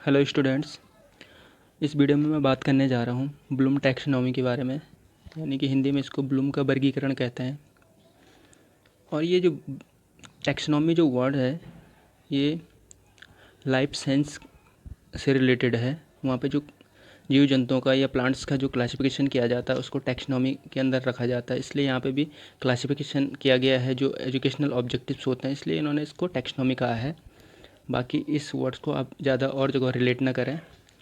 Hello students. इस video में मैं बात करने जा रहा हूँ ब्लूम टैक्सोनॉमी के बारे में, यानी कि हिंदी में इसको ब्लूम का वर्गीकरण कहते हैं। और ये जो टैक्सोनॉमी जो वर्ड है ये लाइफ साइंस से रिलेटेड है। वहाँ पे जो जीव जंतुओं का या प्लांट्स का जो क्लासिफिकेशन किया जाता है उसको टैक्सोनॉमी के अंदर रखा जाता है, इसलिए यहाँ पे भी क्लासिफिकेशन किया गया है। जो एजुकेशनल ऑब्जेक्टिव्स होते हैं इसलिए इन्होंने इसको टैक्सोनॉमी कहा है। बाकी इस वर्ड्स को आप ज़्यादा और जगह रिलेट ना करें,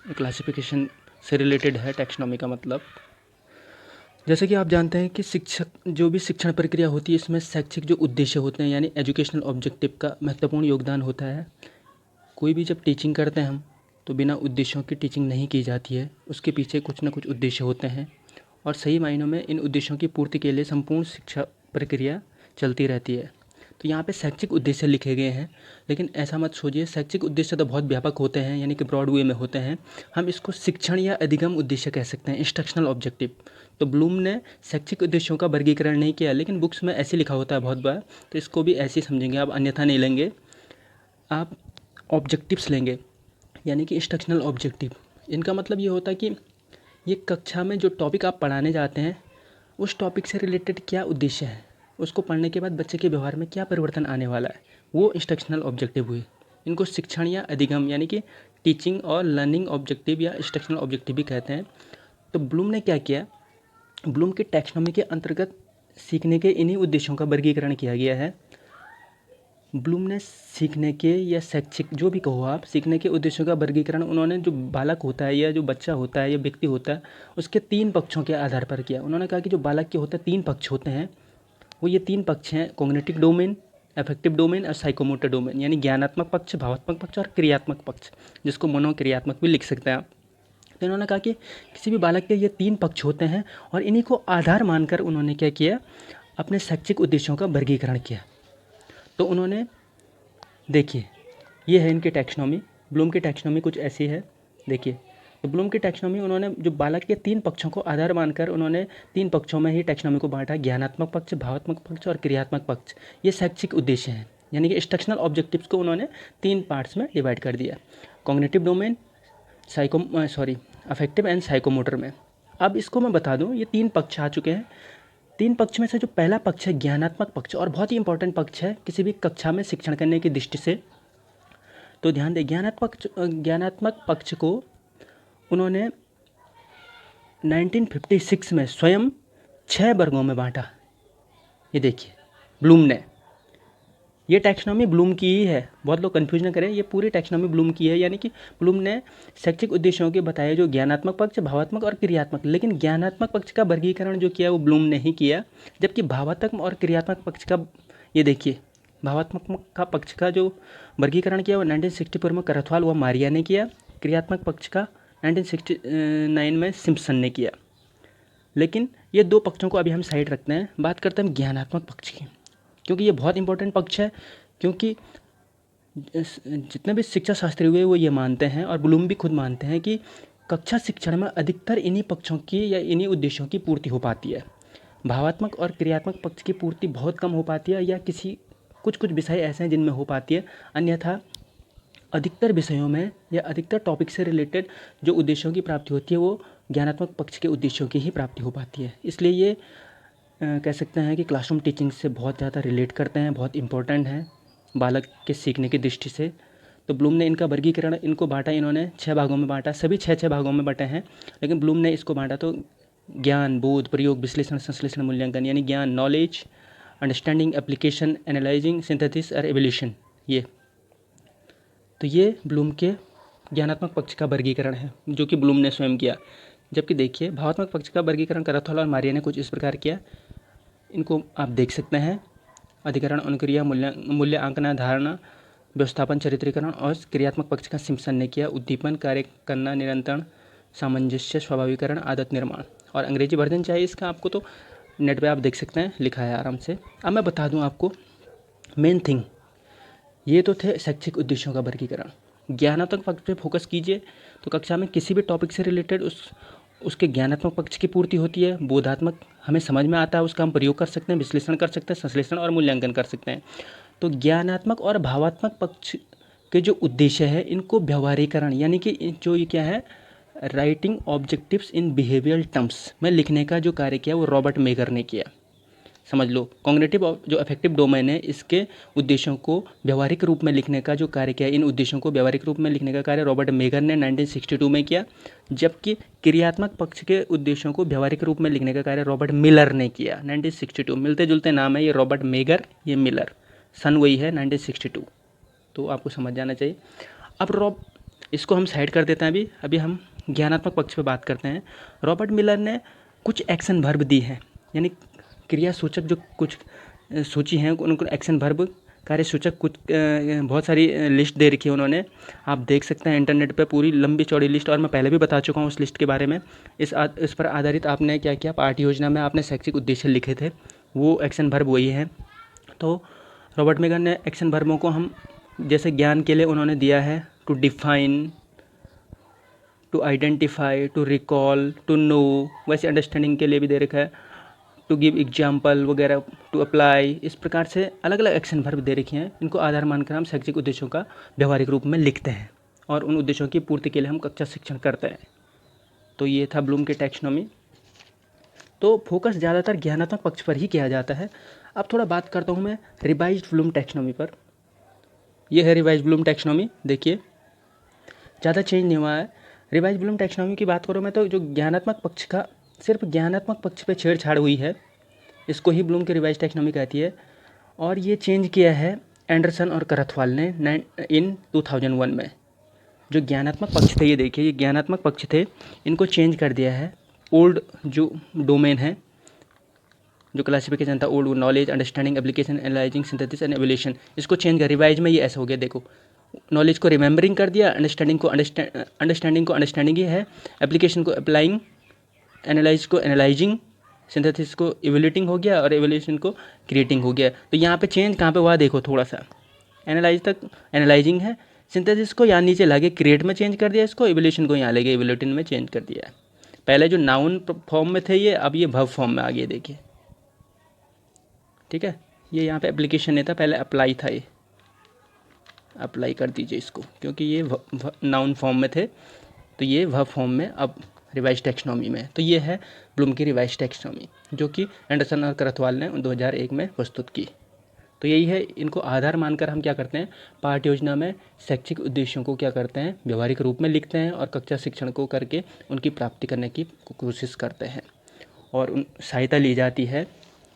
क्लासिफिकेशन से रिलेटेड है टैक्सोनॉमी का मतलब। जैसे कि आप जानते हैं कि शिक्षक जो भी शिक्षण प्रक्रिया होती है इसमें शैक्षिक जो उद्देश्य होते हैं यानी एजुकेशनल ऑब्जेक्टिव का महत्वपूर्ण योगदान होता है। कोई भी जब टीचिंग करते हैं हम तो बिना उद्देश्यों की टीचिंग नहीं की जाती है, उसके पीछे कुछ ना कुछ उद्देश्य होते हैं और सही मायनों में इन उद्देश्यों की पूर्ति के लिए संपूर्ण शिक्षा प्रक्रिया चलती रहती है। तो यहाँ पे शैक्षिक उद्देश्य लिखे गए हैं, लेकिन ऐसा मत सोचिए। शैक्षिक उद्देश्य तो बहुत व्यापक होते हैं, यानी कि ब्रॉड वे में होते हैं। हम इसको शिक्षण या अधिगम उद्देश्य कह सकते हैं, इंस्ट्रक्शनल ऑब्जेक्टिव। तो ब्लूम ने शैक्षिक उद्देश्यों का वर्गीकरण नहीं किया, लेकिन बुक्स में ऐसे लिखा होता है बहुत बार, तो इसको भी ऐसे ही समझेंगे आप, अन्यथा नहीं लेंगे। आप ऑब्जेक्टिव्स लेंगे, यानी कि इंस्ट्रक्शनल ऑब्जेक्टिव। इनका मतलब ये होता है कि ये कक्षा में जो टॉपिक आप पढ़ाने जाते हैं उस टॉपिक से रिलेटेड क्या उद्देश्य है, उसको पढ़ने के बाद बच्चे के व्यवहार में क्या परिवर्तन आने वाला है, वो इंस्ट्रक्शनल ऑब्जेक्टिव हुए। इनको शिक्षण या अधिगम यानी कि टीचिंग और लर्निंग ऑब्जेक्टिव या इंस्ट्रक्शनल ऑब्जेक्टिव भी कहते हैं। तो ब्लूम ने क्या किया, ब्लूम के टैक्सोनॉमी के अंतर्गत सीखने के इन्हीं उद्देश्यों का वर्गीकरण किया गया है। ब्लूम ने सीखने के या शैक्षिक जो भी कहो आप, सीखने के उद्देश्यों का वर्गीकरण उन्होंने जो बालक होता है या जो बच्चा होता है या व्यक्ति होता है उसके 3 पक्षों के आधार पर किया। उन्होंने कहा कि जो बालक के होते हैं 3 पक्ष होते हैं, वो ये 3 पक्ष हैं: कॉग्निटिव डोमेन, अफेक्टिव डोमेन और साइकोमोटर डोमेन, यानी ज्ञानात्मक पक्ष, भावात्मक पक्ष और क्रियात्मक पक्ष, जिसको मनोक्रियात्मक भी लिख सकते हैं आप। तो इन्होंने कहा कि किसी भी बालक के ये 3 पक्ष होते हैं और इन्हीं को आधार मानकर उन्होंने क्या किया, अपने शैक्षिक उद्देश्यों का वर्गीकरण किया। तो उन्होंने देखिए, ये है इनकी टैक्सोनॉमी। ब्लूम की टैक्सोनॉमी कुछ ऐसी है, देखिए। तो ब्लूम की टैक्सोनॉमी उन्होंने जो बालक के 3 पक्षों को आधार मानकर उन्होंने 3 पक्षों में ही टैक्सोनॉमी को बांटा: ज्ञानात्मक पक्ष, भावात्मक पक्ष और क्रियात्मक पक्ष। ये शैक्षिक उद्देश्य हैं, यानी कि इंस्ट्रक्शनल ऑब्जेक्टिव्स को उन्होंने 3 पार्ट्स में डिवाइड कर दिया: cognitive domain, affective and psychomotor में। अब इसको मैं बता दूं, ये 3 पक्ष आ चुके हैं। 3 पक्ष में से जो पहला पक्ष है ज्ञानात्मक पक्ष, और बहुत ही इंपॉर्टेंट पक्ष है किसी भी कक्षा में शिक्षण करने की दृष्टि से। तो ध्यान दें, ज्ञानात्मक पक्ष को उन्होंने 1956 में स्वयं 6 वर्गों में बांटा। ये देखिए, ब्लूम ने, ये टैक्सोनॉमी ब्लूम की ही है, बहुत लोग कन्फ्यूज ना करें, ये पूरी टैक्सोनॉमी ब्लूम की है। यानी कि ब्लूम ने शैक्षिक उद्देश्यों के बताए जो ज्ञानात्मक पक्ष, भावात्मक और क्रियात्मक, लेकिन ज्ञानात्मक पक्ष का वर्गीकरण जो किया वो ब्लूम ने ही किया। जबकि भावात्मक और क्रियात्मक पक्ष का, ये देखिए, भावात्मक का पक्ष का जो वर्गीकरण किया वो 1964 में करथवाल व मारिया ने किया। क्रियात्मक पक्ष का 1969 में सिम्पसन ने किया। लेकिन ये 2 पक्षों को अभी हम साइड रखते हैं, बात करते हैं ज्ञानात्मक पक्ष की, क्योंकि ये बहुत इंपॉर्टेंट पक्ष है। क्योंकि जितने भी शिक्षा शास्त्री हुए वो ये मानते हैं, और ब्लूम भी खुद मानते हैं, कि कक्षा शिक्षण में अधिकतर इन्हीं पक्षों की या इन्हीं उद्देश्यों की पूर्ति हो पाती है। भावात्मक और क्रियात्मक पक्ष की पूर्ति बहुत कम हो पाती है, या कुछ विषय ऐसे हैं जिनमें हो पाती है। अन्यथा अधिकतर विषयों में या अधिकतर टॉपिक से रिलेटेड जो उद्देश्यों की प्राप्ति होती है वो ज्ञानात्मक पक्ष के उद्देश्यों की ही प्राप्ति हो पाती है। इसलिए ये कह सकते हैं कि क्लासरूम टीचिंग से बहुत ज़्यादा रिलेट करते हैं, बहुत इंपॉर्टेंट है बालक के सीखने की दृष्टि से। तो ब्लूम ने इनका वर्गीकरण, इनको बांटा, इन्होंने 6 भागों में बांटा, सभी 6 भागों में बटे हैं, लेकिन ब्लूम ने इसको बांटा तो ज्ञान, बोध, प्रयोग, विश्लेषण, संश्लेषण, मूल्यांकन, यानी ज्ञान, knowledge, understanding, application, analysing, synthesis और एवोल्यूशन। ये ब्लूम के ज्ञानात्मक पक्ष का वर्गीकरण है जो कि ब्लूम ने स्वयं किया। जबकि देखिए, भावात्मक पक्ष का वर्गीकरण करथवाल और मारिया ने कुछ इस प्रकार किया, इनको आप देख सकते हैं: अधिकरण, अनुक्रिया, मूल्य आंकना, धारणा, व्यवस्थापन, चरित्रीकरण। और क्रियात्मक पक्ष का सिम्पसन ने किया: उद्दीपन, कार्य करना, निरंतरण, सामंजस्य, स्वाभाविकरण, आदत निर्माण। और अंग्रेजी वर्जन चाहिए इसका आपको तो नेट पे आप देख सकते हैं, लिखा है आराम से। अब मैं बता दूं आपको मेन थिंग, ये तो थे शैक्षिक उद्देश्यों का वर्गीकरण। ज्ञानात्मक पक्ष पे फोकस कीजिए तो कक्षा में किसी भी टॉपिक से रिलेटेड उसके ज्ञानात्मक पक्ष की पूर्ति होती है। बोधात्मक हमें समझ में आता है, उसका हम प्रयोग कर सकते हैं, विश्लेषण कर सकते हैं, संश्लेषण और मूल्यांकन कर सकते हैं। तो ज्ञानात्मक और भावात्मक पक्ष के जो उद्देश्य है इनको व्यवहारीकरण यानी कि जो ये क्या है, राइटिंग ऑब्जेक्टिव्स इन बिहेवियरल टर्म्स में लिखने का जो कार्य किया वो रॉबर्ट मेगर ने किया। समझ लो, कॉग्निटिव जो अफेक्टिव डोमेन है इसके उद्देश्यों को व्यवहारिक रूप में लिखने का जो कार्य किया, इन उद्देश्यों को व्यवहारिक रूप में लिखने का कार्य रॉबर्ट मेगर ने 1962 में किया, जबकि क्रियात्मक पक्ष के उद्देश्यों को व्यवहारिक रूप में लिखने का कार्य रॉबर्ट मिलर ने किया 1962। मिलते जुलते नाम है ये, रॉबर्ट मेगर, ये मिलर, सन वही है 1962, तो आपको समझ जाना चाहिए। अब इसको हम साइड कर देते हैं, अभी हम ज्ञानात्मक पक्ष पे बात करते हैं। रॉबर्ट मिलर ने कुछ एक्शन वर्ब दी हैं, यानी क्रिया सूचक जो कुछ सूची हैं उनको एक्शन वर्ब कार्य सूचक कुछ बहुत सारी लिस्ट दे रखी है उन्होंने। आप देख सकते हैं इंटरनेट पे पूरी लंबी चौड़ी लिस्ट, और मैं पहले भी बता चुका हूँ उस लिस्ट के बारे में। इस पर आधारित आपने क्या किया, पाठ्य योजना में आपने शैक्षिक उद्देश्य लिखे थे, वो एक्शन वर्ब वही हैं। तो रॉबर्ट मेगर ने एक्शन वर्बों को हम जैसे ज्ञान के लिए उन्होंने दिया है to define, to identify, to recall, to know, वैसे अंडरस्टैंडिंग के लिए भी दे रखा है टू गिव एग्जाम्पल वगैरह, टू अप्लाई। इस प्रकार से अलग अलग एक्शन वर्ब दे रखी हैं। इनको आधार मानकर हम शैक्षिक उद्देश्यों का व्यवहारिक रूप में लिखते हैं और उन उद्देश्यों की पूर्ति के लिए हम कक्षा शिक्षण करते हैं। तो ये था ब्लूम की टैक्सोनॉमी। तो फोकस ज़्यादातर ज्ञानात्मक पक्ष पर ही किया जाता है। अब थोड़ा बात करता हूँ मैं रिवाइज्ड ब्लूम टैक्सोनॉमी पर। यह है रिवाइज्ड ब्लूम टैक्सोनॉमी, देखिए ज़्यादा चेंज नहीं हुआ है। रिवाइज्ड ब्लूम टैक्सोनॉमी की बात करूँ मैं तो जो ज्ञानात्मक पक्ष का, सिर्फ ज्ञानात्मक पक्ष पे छेड़छाड़ हुई है, इसको ही ब्लूम की रिवाइज्ड टैक्सोनॉमी कहती है। और ये चेंज किया है एंडरसन और करथवाल ने इन 2001 में। जो ज्ञानात्मक पक्ष थे, ये देखिए ये ज्ञानात्मक पक्ष थे, इनको चेंज कर दिया है। ओल्ड जो डोमेन है, जो क्लासिफिकेशन था, old knowledge, understanding, application, analysing, synthesis and evolution, इसको चेंज कर रिवाइज में ये ऐसा हो गया। देखो नॉलेज को रिमेंबरिंग कर दिया, अंडरस्टैंडिंग को अंडरस्टैंडिंग ही है, एप्लीकेशन को अप्लाइंग, एनालाइज को एनालाइजिंग, सिंथेसिस को इवोल्यूटिंग हो गया और एवोल्यूशन को क्रिएटिंग हो गया। तो यहाँ पे चेंज कहाँ पे हुआ देखो थोड़ा सा, एनालाइज तक एनालाइजिंग है, सिंथेसिस को यहाँ नीचे लाके क्रिएट में चेंज कर दिया इसको, इवोल्यूशन को यहाँ लेके इवोल्यूटिंग में चेंज कर दिया। पहले जो नाउन फॉर्म में थे ये, अब ये वर्ब फॉर्म में आ गए, देखिए ठीक है। ये यहाँ पे एप्लीकेशन नहीं था, पहले अप्लाई था, ये अप्लाई कर दीजिए इसको, क्योंकि ये नाउन फॉर्म में थे, तो ये वर्ब फॉर्म में अब रिवाइज टैक्सोनॉमी में। तो ये है ब्लूम की रिवाइज टैक्सोनॉमी, जो कि एंडरसन और करथवाल ने 2001 में प्रस्तुत की। तो यही है, इनको आधार मानकर हम क्या करते हैं, पाठ्य योजना में शैक्षिक उद्देश्यों को क्या करते हैं, व्यवहारिक रूप में लिखते हैं और कक्षा शिक्षण को करके उनकी प्राप्ति करने की कोशिश करते हैं। और उन सहायता ली जाती है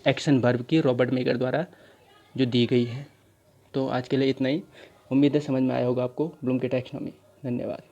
एक्शन वर्ब की रॉबर्ट मेगर द्वारा जो दी गई है। तो आज के लिए इतना ही, उम्मीद है समझ में आया होगा आपको ब्लूम की टैक्सोनॉमी। धन्यवाद।